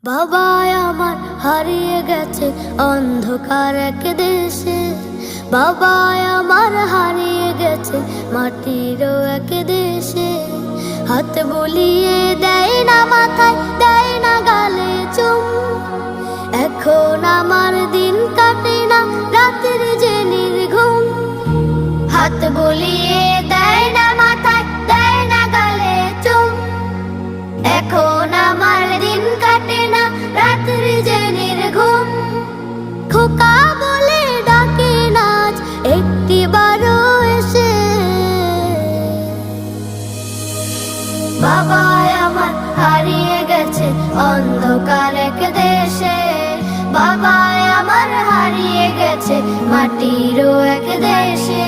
বাবা আমার হারিয়ে গেছে অন্ধকার এক দেশে। বাবা আমার হারিয়ে গেছে মাটির এক দেশে। হাত বুলিয়ে দেয় না মাথায়, দেয় না গালে চুম। এখন আমার দিন কাটে না রাতের যে নির্ঘুম। হাত বুলিয়ে দেয় না মাথায়, দেয় না গালে চুম। এখন আমার দিন কাটে না রাতের যে নির্ঘুম। খোকা বলে ডাকে নাচ একটিবারও এসে। বাবা আমার হারিয়ে গেছে অন্ধকার এক দেশে। বাবা আমার হারিয়ে গেছে মাটিরও এক দেশে।